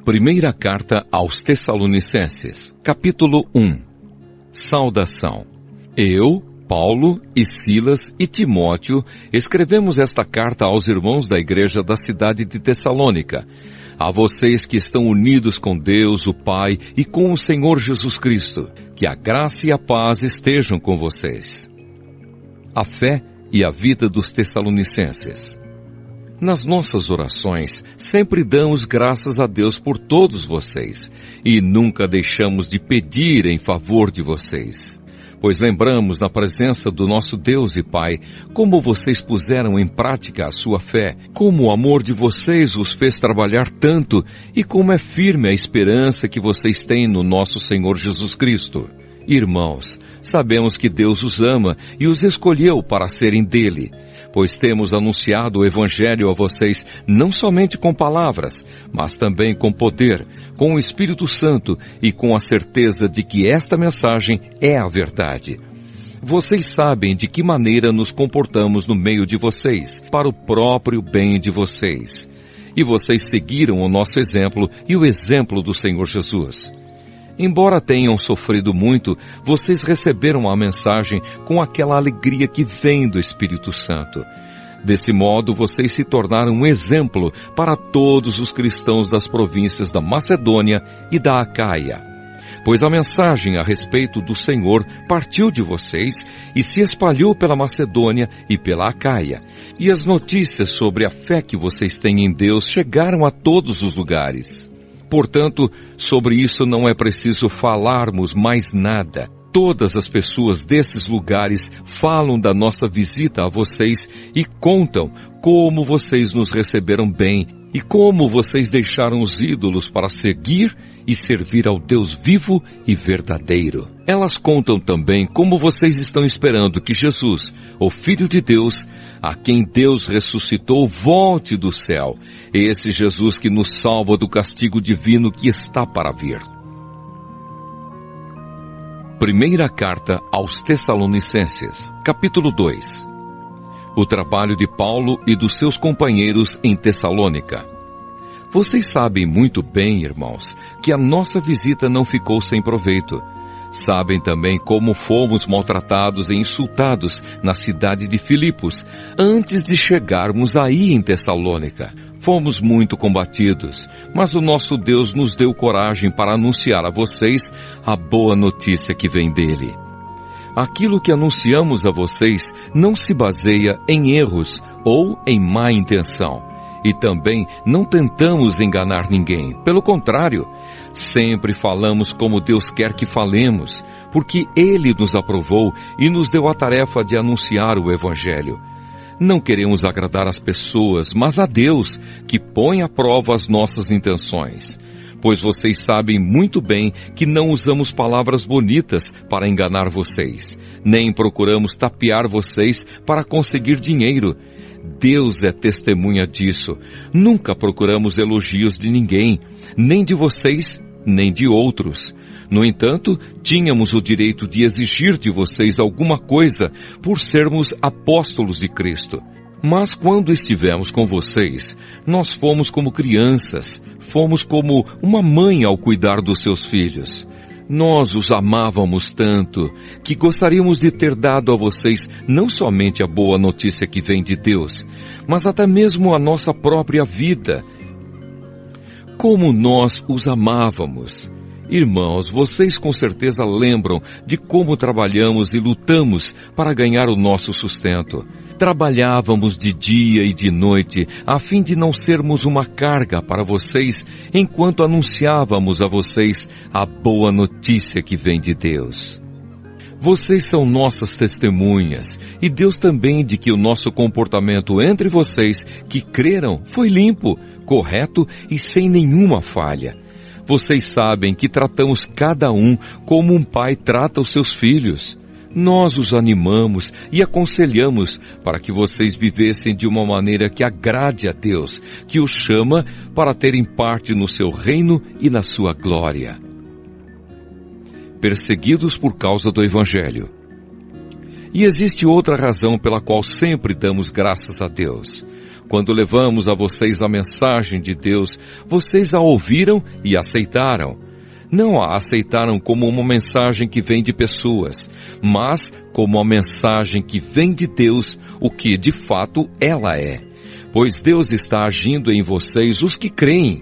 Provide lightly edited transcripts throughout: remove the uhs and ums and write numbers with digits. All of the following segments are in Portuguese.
Primeira carta aos Tessalonicenses, capítulo 1. Saudação. Eu, Paulo e Silas e Timóteo escrevemos esta carta aos irmãos da igreja da cidade de Tessalônica, a vocês que estão unidos com Deus, o Pai, e com o Senhor Jesus Cristo. Que a graça e a paz estejam com vocês. A fé e a vida dos Tessalonicenses. Nas nossas orações, sempre damos graças a Deus por todos vocês, e nunca deixamos de pedir em favor de vocês. Pois lembramos na presença do nosso Deus e Pai, como vocês puseram em prática a sua fé, como o amor de vocês os fez trabalhar tanto, e como é firme a esperança que vocês têm no nosso Senhor Jesus Cristo. Irmãos, sabemos que Deus os ama e os escolheu para serem dele, pois temos anunciado o Evangelho a vocês não somente com palavras, mas também com poder, com o Espírito Santo e com a certeza de que esta mensagem é a verdade. Vocês sabem de que maneira nos comportamos no meio de vocês, para o próprio bem de vocês. E vocês seguiram o nosso exemplo e o exemplo do Senhor Jesus. Embora tenham sofrido muito, vocês receberam a mensagem com aquela alegria que vem do Espírito Santo. Desse modo, vocês se tornaram um exemplo para todos os cristãos das províncias da Macedônia e da Acaia. Pois a mensagem a respeito do Senhor partiu de vocês e se espalhou pela Macedônia e pela Acaia. E as notícias sobre a fé que vocês têm em Deus chegaram a todos os lugares. Portanto, sobre isso não é preciso falarmos mais nada. Todas as pessoas desses lugares falam da nossa visita a vocês e contam como vocês nos receberam bem e como vocês deixaram os ídolos para seguir e servir ao Deus vivo e verdadeiro. Elas contam também como vocês estão esperando que Jesus, o Filho de Deus, a quem Deus ressuscitou, volte do céu. Esse Jesus que nos salva do castigo divino que está para vir. Primeira carta aos Tessalonicenses, capítulo 2. O trabalho de Paulo e dos seus companheiros em Tessalônica. Vocês sabem muito bem, irmãos, que a nossa visita não ficou sem proveito. Sabem também como fomos maltratados e insultados na cidade de Filipos, antes de chegarmos aí em Tessalônica. Fomos muito combatidos, mas o nosso Deus nos deu coragem para anunciar a vocês a boa notícia que vem dele. Aquilo que anunciamos a vocês não se baseia em erros ou em má intenção. E também não tentamos enganar ninguém. Pelo contrário, sempre falamos como Deus quer que falemos, porque Ele nos aprovou e nos deu a tarefa de anunciar o Evangelho. Não queremos agradar as pessoas, mas a Deus, que põe à prova as nossas intenções. Pois vocês sabem muito bem que não usamos palavras bonitas para enganar vocês, nem procuramos tapear vocês para conseguir dinheiro. Deus é testemunha disso. Nunca procuramos elogios de ninguém, nem de vocês, nem de outros. No entanto, tínhamos o direito de exigir de vocês alguma coisa por sermos apóstolos de Cristo. Mas quando estivemos com vocês, nós fomos como crianças, fomos como uma mãe ao cuidar dos seus filhos. Nós os amávamos tanto que gostaríamos de ter dado a vocês não somente a boa notícia que vem de Deus, mas até mesmo a nossa própria vida. Como nós os amávamos! Irmãos, vocês com certeza lembram de como trabalhamos e lutamos para ganhar o nosso sustento. Trabalhávamos de dia e de noite, a fim de não sermos uma carga para vocês, enquanto anunciávamos a vocês a boa notícia que vem de Deus. Vocês são nossas testemunhas, e Deus também de que o nosso comportamento entre vocês que creram foi limpo, correto e sem nenhuma falha. Vocês sabem que tratamos cada um como um pai trata os seus filhos. Nós os animamos e aconselhamos para que vocês vivessem de uma maneira que agrade a Deus, que os chama para terem parte no seu reino e na sua glória. Perseguidos por causa do Evangelho. E existe outra razão pela qual sempre damos graças a Deus. Quando levamos a vocês a mensagem de Deus, vocês a ouviram e aceitaram. Não a aceitaram como uma mensagem que vem de pessoas, mas como uma mensagem que vem de Deus, o que de fato ela é. Pois Deus está agindo em vocês, os que creem.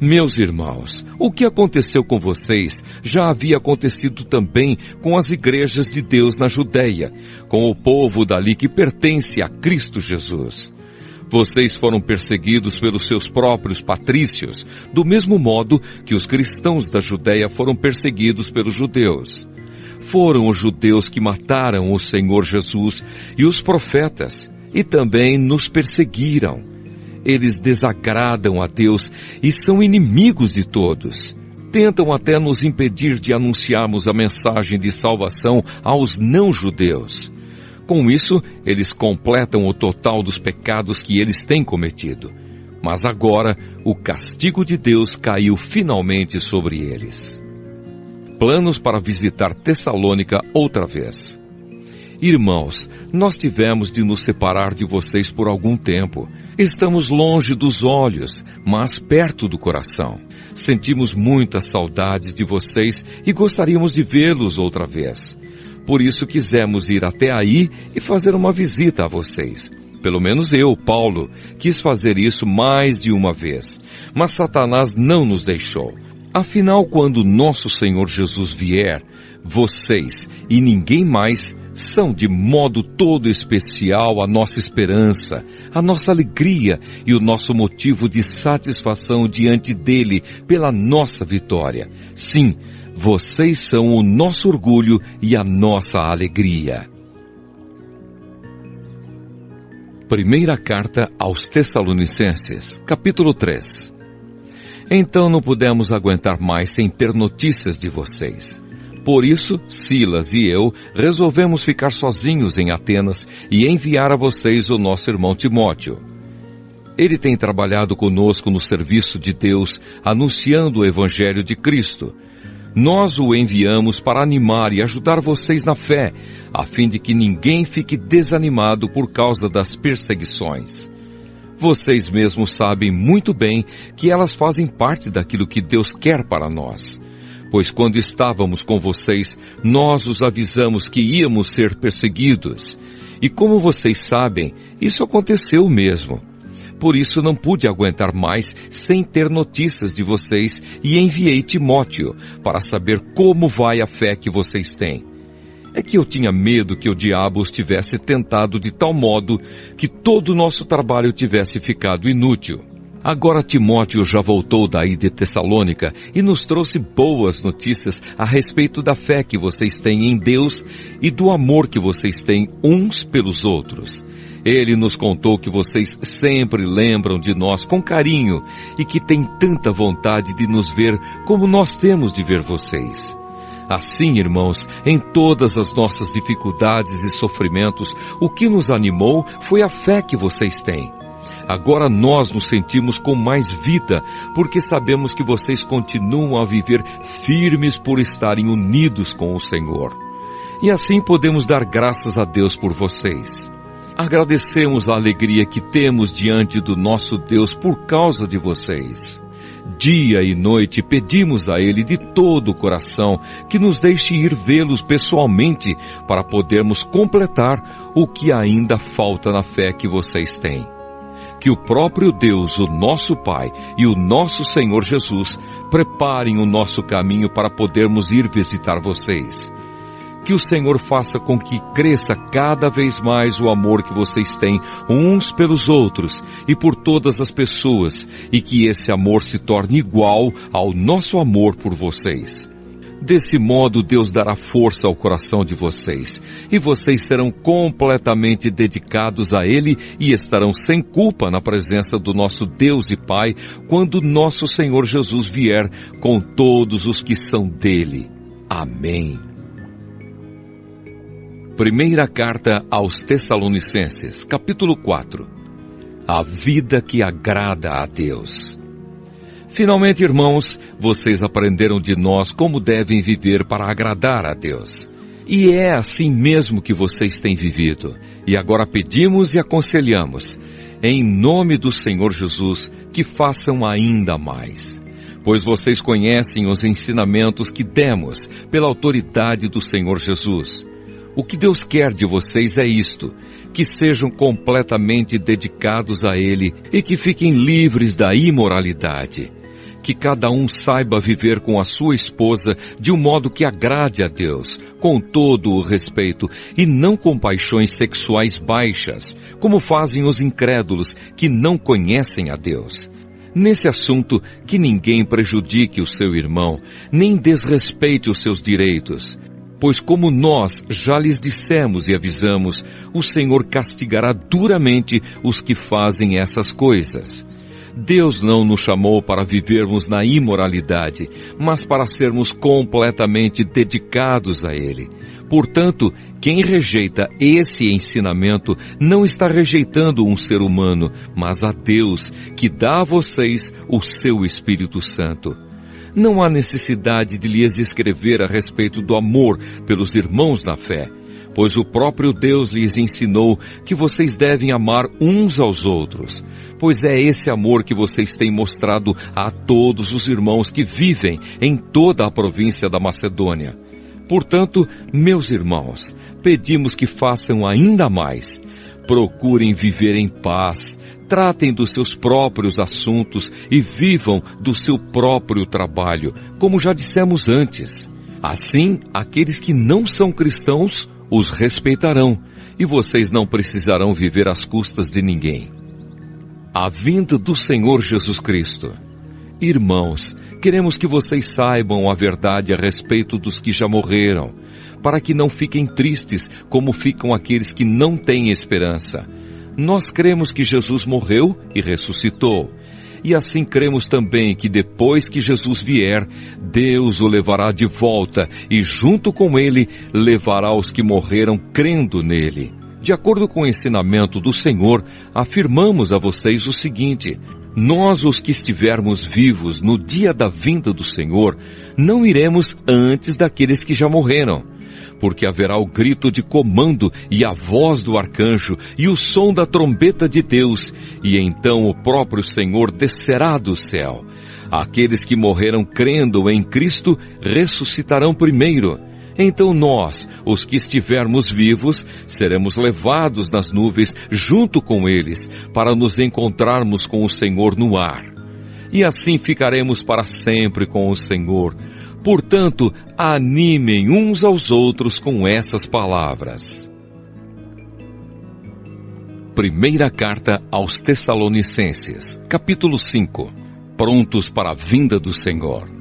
Meus irmãos, o que aconteceu com vocês já havia acontecido também com as igrejas de Deus na Judéia, com o povo dali que pertence a Cristo Jesus. Vocês foram perseguidos pelos seus próprios patrícios, do mesmo modo que os cristãos da Judéia foram perseguidos pelos judeus. Foram os judeus que mataram o Senhor Jesus e os profetas, e também nos perseguiram. Eles desagradam a Deus e são inimigos de todos. Tentam até nos impedir de anunciarmos a mensagem de salvação aos não-judeus. Com isso, eles completam o total dos pecados que eles têm cometido. Mas agora, o castigo de Deus caiu finalmente sobre eles. Planos para visitar Tessalônica outra vez. Irmãos, nós tivemos de nos separar de vocês por algum tempo. Estamos longe dos olhos, mas perto do coração. Sentimos muitas saudades de vocês e gostaríamos de vê-los outra vez. Por isso quisemos ir até aí e fazer uma visita a vocês. Pelo menos eu, Paulo, quis fazer isso mais de uma vez. Mas Satanás não nos deixou. Afinal, quando nosso Senhor Jesus vier, vocês e ninguém mais são de modo todo especial a nossa esperança, a nossa alegria e o nosso motivo de satisfação diante dele pela nossa vitória. Sim, vocês são o nosso orgulho e a nossa alegria. Primeira carta aos Tessalonicenses, capítulo 3. Então não pudemos aguentar mais sem ter notícias de vocês. Por isso, Silas e eu resolvemos ficar sozinhos em Atenas e enviar a vocês o nosso irmão Timóteo. Ele tem trabalhado conosco no serviço de Deus, anunciando o Evangelho de Cristo. Nós o enviamos para animar e ajudar vocês na fé, a fim de que ninguém fique desanimado por causa das perseguições. Vocês mesmos sabem muito bem que elas fazem parte daquilo que Deus quer para nós. Pois quando estávamos com vocês, nós os avisamos que íamos ser perseguidos. E como vocês sabem, isso aconteceu mesmo. Por isso não pude aguentar mais sem ter notícias de vocês e enviei Timóteo para saber como vai a fé que vocês têm. É que eu tinha medo que o diabo os tivesse tentado de tal modo que todo o nosso trabalho tivesse ficado inútil. Agora Timóteo já voltou daí de Tessalônica e nos trouxe boas notícias a respeito da fé que vocês têm em Deus e do amor que vocês têm uns pelos outros. Ele nos contou que vocês sempre lembram de nós com carinho e que têm tanta vontade de nos ver como nós temos de ver vocês. Assim, irmãos, em todas as nossas dificuldades e sofrimentos, o que nos animou foi a fé que vocês têm. Agora nós nos sentimos com mais vida, porque sabemos que vocês continuam a viver firmes por estarem unidos com o Senhor. E assim podemos dar graças a Deus por vocês. Agradecemos a alegria que temos diante do nosso Deus por causa de vocês. Dia e noite pedimos a Ele de todo o coração que nos deixe ir vê-los pessoalmente para podermos completar o que ainda falta na fé que vocês têm. Que o próprio Deus, o nosso Pai e o nosso Senhor Jesus preparem o nosso caminho para podermos ir visitar vocês. Que o Senhor faça com que cresça cada vez mais o amor que vocês têm uns pelos outros e por todas as pessoas, e que esse amor se torne igual ao nosso amor por vocês. Desse modo, Deus dará força ao coração de vocês, e vocês serão completamente dedicados a Ele e estarão sem culpa na presença do nosso Deus e Pai, quando nosso Senhor Jesus vier com todos os que são dele. Amém. Primeira carta aos Tessalonicenses, capítulo 4. A vida que agrada a Deus. Finalmente, irmãos, vocês aprenderam de nós como devem viver para agradar a Deus. E é assim mesmo que vocês têm vivido. E agora pedimos e aconselhamos. em nome do Senhor Jesus, que façam ainda mais. Pois vocês conhecem os ensinamentos que demos pela autoridade do Senhor Jesus. O que Deus quer de vocês é isto, que sejam completamente dedicados a Ele e que fiquem livres da imoralidade. Que cada um saiba viver com a sua esposa de um modo que agrade a Deus, com todo o respeito, e não com paixões sexuais baixas, como fazem os incrédulos que não conhecem a Deus. Nesse assunto, que ninguém prejudique o seu irmão, nem desrespeite os seus direitos. Pois como nós já lhes dissemos e avisamos, o Senhor castigará duramente os que fazem essas coisas. Deus não nos chamou para vivermos na imoralidade, mas para sermos completamente dedicados a Ele. Portanto, quem rejeita esse ensinamento não está rejeitando um ser humano, mas a Deus, que dá a vocês o seu Espírito Santo. Não há necessidade de lhes escrever a respeito do amor pelos irmãos na fé, pois o próprio Deus lhes ensinou que vocês devem amar uns aos outros, pois é esse amor que vocês têm mostrado a todos os irmãos que vivem em toda a província da Macedônia. Portanto, meus irmãos, pedimos que façam ainda mais. Procurem viver em paz, tratem dos seus próprios assuntos e vivam do seu próprio trabalho, como já dissemos antes. Assim, aqueles que não são cristãos os respeitarão, e vocês não precisarão viver às custas de ninguém. A vinda do Senhor Jesus Cristo. Irmãos, queremos que vocês saibam a verdade a respeito dos que já morreram, para que não fiquem tristes como ficam aqueles que não têm esperança. Nós cremos que Jesus morreu e ressuscitou. E assim cremos também que depois que Jesus vier, Deus o levará de volta e junto com ele levará os que morreram crendo nele. De acordo com o ensinamento do Senhor, afirmamos a vocês o seguinte: nós, os que estivermos vivos no dia da vinda do Senhor, não iremos antes daqueles que já morreram. Porque haverá o grito de comando e a voz do arcanjo e o som da trombeta de Deus, e então o próprio Senhor descerá do céu. Aqueles que morreram crendo em Cristo ressuscitarão primeiro. Então nós, os que estivermos vivos, seremos levados nas nuvens junto com eles, para nos encontrarmos com o Senhor no ar. E assim ficaremos para sempre com o Senhor. Portanto, animem uns aos outros com essas palavras. Primeira carta aos Tessalonicenses, capítulo 5. Prontos para a vinda do Senhor.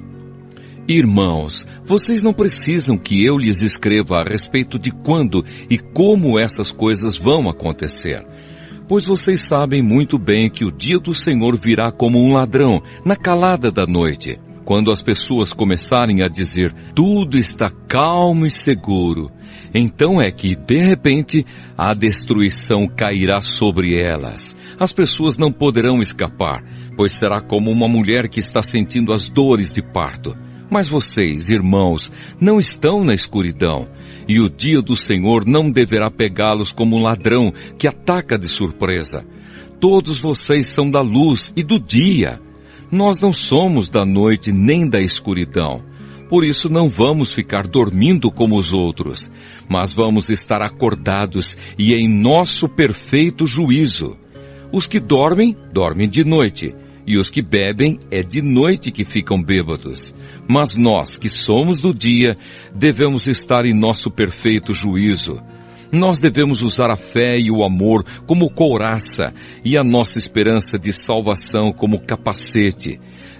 Irmãos, vocês não precisam que eu lhes escreva a respeito de quando e como essas coisas vão acontecer, pois vocês sabem muito bem que o dia do Senhor virá como um ladrão, na calada da noite, quando as pessoas começarem a dizer, tudo está calmo e seguro. Então é que, de repente, a destruição cairá sobre elas. As pessoas não poderão escapar, pois será como uma mulher que está sentindo as dores de parto. Mas vocês, irmãos, não estão na escuridão, e o dia do Senhor não deverá pegá-los como um ladrão que ataca de surpresa. Todos vocês são da luz e do dia. Nós não somos da noite nem da escuridão. Por isso não vamos ficar dormindo como os outros, mas vamos estar acordados e em nosso perfeito juízo. Os que dormem, dormem de noite, e os que bebem, é de noite que ficam bêbados. Mas nós, que somos do dia, devemos estar em nosso perfeito juízo. Nós devemos usar a fé e o amor como couraça e a nossa esperança de salvação como capacete.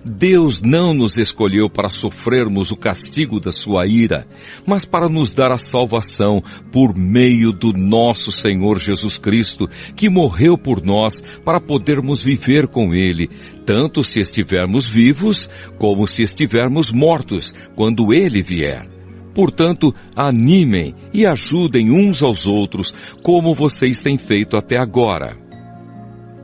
Deus não nos escolheu para sofrermos o castigo da sua ira, mas para nos dar a salvação por meio do nosso Senhor Jesus Cristo, que morreu por nós para podermos viver com Ele, tanto se estivermos vivos como se estivermos mortos, quando Ele vier. Portanto, animem e ajudem uns aos outros, como vocês têm feito até agora.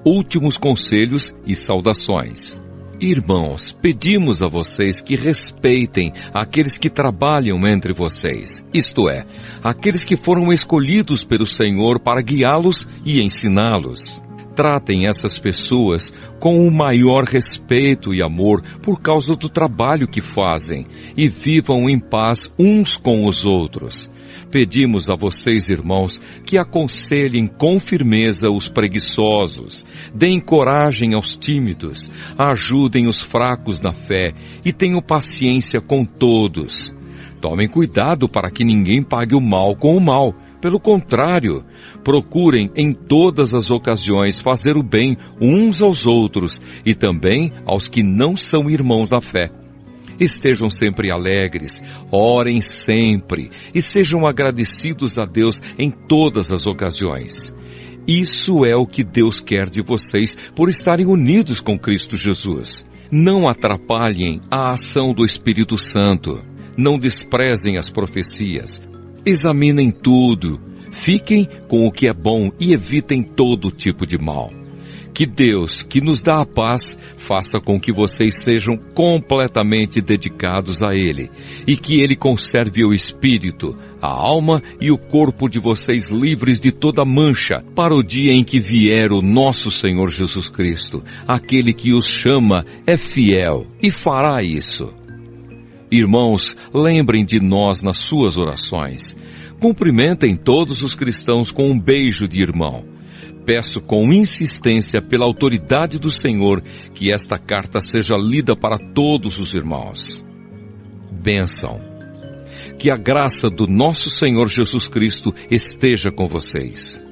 Últimos conselhos e saudações. Irmãos, pedimos a vocês que respeitem aqueles que trabalham entre vocês, isto é, aqueles que foram escolhidos pelo Senhor para guiá-los e ensiná-los. Tratem essas pessoas com o maior respeito e amor por causa do trabalho que fazem e vivam em paz uns com os outros. Pedimos a vocês, irmãos, que aconselhem com firmeza os preguiçosos, deem coragem aos tímidos, ajudem os fracos na fé e tenham paciência com todos. Tomem cuidado para que ninguém pague o mal com o mal. Pelo contrário, procurem em todas as ocasiões fazer o bem uns aos outros e também aos que não são irmãos da fé. Estejam sempre alegres, orem sempre e sejam agradecidos a Deus em todas as ocasiões. Isso é o que Deus quer de vocês por estarem unidos com Cristo Jesus. Não atrapalhem a ação do Espírito Santo. Não desprezem as profecias. Examinem tudo. Fiquem com o que é bom e evitem todo tipo de mal. Que Deus, que nos dá a paz, faça com que vocês sejam completamente dedicados a Ele e que Ele conserve o espírito, a alma e o corpo de vocês livres de toda mancha para o dia em que vier o nosso Senhor Jesus Cristo. Aquele que os chama é fiel e fará isso. Irmãos, lembrem de nós nas suas orações. Cumprimentem todos os cristãos com um beijo de irmão. Peço com insistência pela autoridade do Senhor que esta carta seja lida para todos os irmãos. Bênção. Que a graça do nosso Senhor Jesus Cristo esteja com vocês.